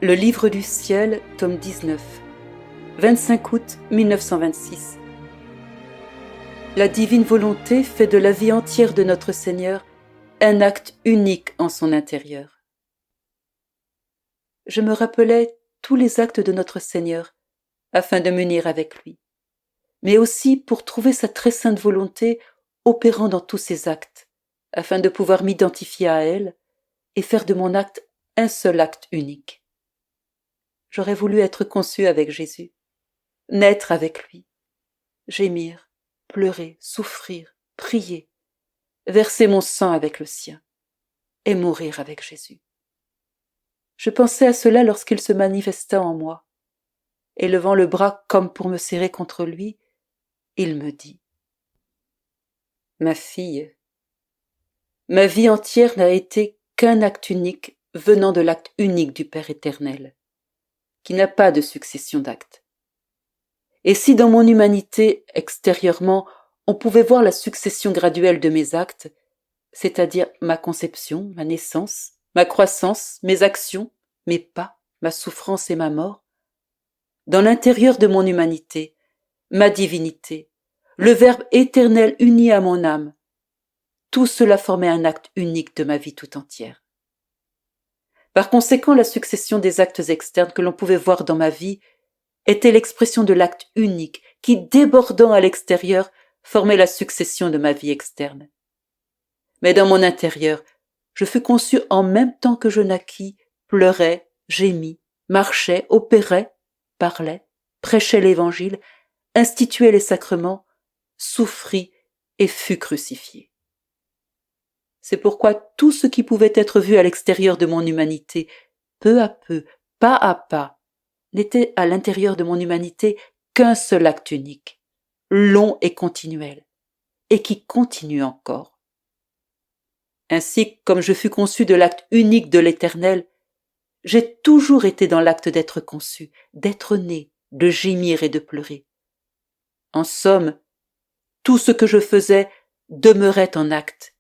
Le Livre du Ciel, tome 19, 25 août 1926. La divine volonté fait de la vie entière de notre Seigneur un acte unique en son intérieur. Je me rappelais tous les actes de notre Seigneur afin de m'unir avec lui, mais aussi pour trouver sa très sainte volonté opérant dans tous ses actes, afin de pouvoir m'identifier à elle et faire de mon acte un seul acte unique. J'aurais voulu être conçu avec Jésus, naître avec lui, gémir, pleurer, souffrir, prier, verser mon sang avec le sien et mourir avec Jésus. Je pensais à cela lorsqu'il se manifesta en moi, et levant le bras comme pour me serrer contre lui, il me dit : « Ma fille, ma vie entière n'a été qu'un acte unique venant de l'acte unique du Père éternel, qui n'a pas de succession d'actes. Et si dans mon humanité, extérieurement, on pouvait voir la succession graduelle de mes actes, c'est-à-dire ma conception, ma naissance, ma croissance, mes actions, mes pas, ma souffrance et ma mort, dans l'intérieur de mon humanité, ma divinité, le Verbe éternel uni à mon âme, tout cela formait un acte unique de ma vie tout entière. Par conséquent, la succession des actes externes que l'on pouvait voir dans ma vie était l'expression de l'acte unique qui, débordant à l'extérieur, formait la succession de ma vie externe. Mais dans mon intérieur, je fus conçu en même temps que je naquis, pleurais, gémis, marchais, opérais, parlais, prêchais l'Évangile, instituais les sacrements, souffris et fus crucifié. C'est pourquoi tout ce qui pouvait être vu à l'extérieur de mon humanité, peu à peu, pas à pas, n'était à l'intérieur de mon humanité qu'un seul acte unique, long et continuel, et qui continue encore. Ainsi, comme je fus conçu de l'acte unique de l'Éternel, j'ai toujours été dans l'acte d'être conçu, d'être né, de gémir et de pleurer. En somme, tout ce que je faisais demeurait en acte,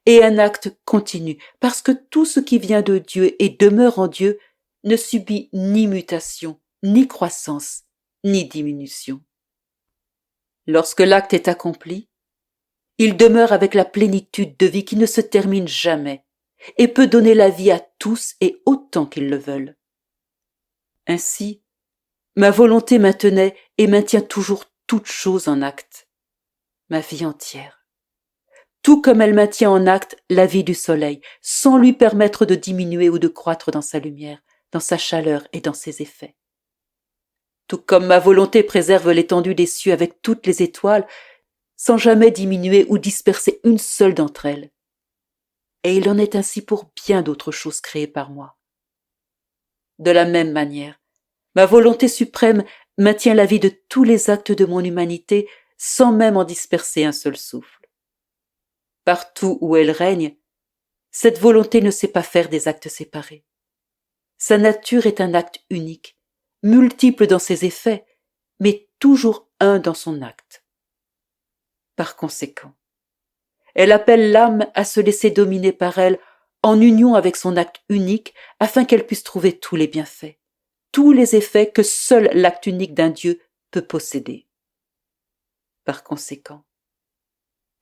et un acte continu, parce que tout ce qui vient de Dieu et demeure en Dieu ne subit ni mutation, ni croissance, ni diminution. Lorsque l'acte est accompli, il demeure avec la plénitude de vie qui ne se termine jamais et peut donner la vie à tous et autant qu'ils le veulent. Ainsi, ma volonté maintenait et maintient toujours toute chose en acte, ma vie entière, tout comme elle maintient en acte la vie du soleil, sans lui permettre de diminuer ou de croître dans sa lumière, dans sa chaleur et dans ses effets. Tout comme ma volonté préserve l'étendue des cieux avec toutes les étoiles, sans jamais diminuer ou disperser une seule d'entre elles. Et il en est ainsi pour bien d'autres choses créées par moi. De la même manière, ma volonté suprême maintient la vie de tous les actes de mon humanité sans même en disperser un seul souffle. Partout où elle règne, cette volonté ne sait pas faire des actes séparés. Sa nature est un acte unique, multiple dans ses effets, mais toujours un dans son acte. Par conséquent, elle appelle l'âme à se laisser dominer par elle en union avec son acte unique afin qu'elle puisse trouver tous les bienfaits, tous les effets que seul l'acte unique d'un Dieu peut posséder. Par conséquent,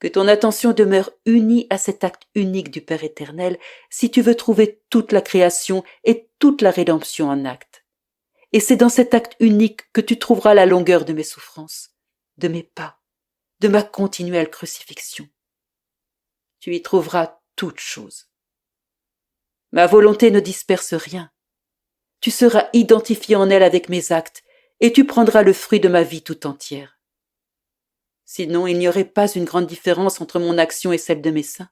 que ton attention demeure unie à cet acte unique du Père éternel si tu veux trouver toute la création et toute la rédemption en acte. Et c'est dans cet acte unique que tu trouveras la longueur de mes souffrances, de mes pas, de ma continuelle crucifixion. Tu y trouveras toutes choses. Ma volonté ne disperse rien. Tu seras identifié en elle avec mes actes et tu prendras le fruit de ma vie tout entière. Sinon, il n'y aurait pas une grande différence entre mon action et celle de mes saints.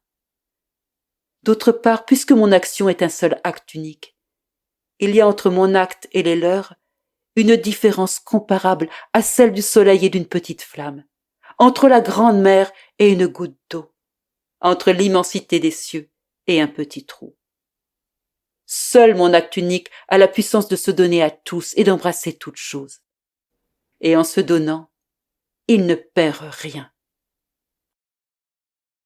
D'autre part, puisque mon action est un seul acte unique, il y a entre mon acte et les leurs une différence comparable à celle du soleil et d'une petite flamme, entre la grande mer et une goutte d'eau, entre l'immensité des cieux et un petit trou. Seul mon acte unique a la puissance de se donner à tous et d'embrasser toutes choses. Et en se donnant, il ne perd rien.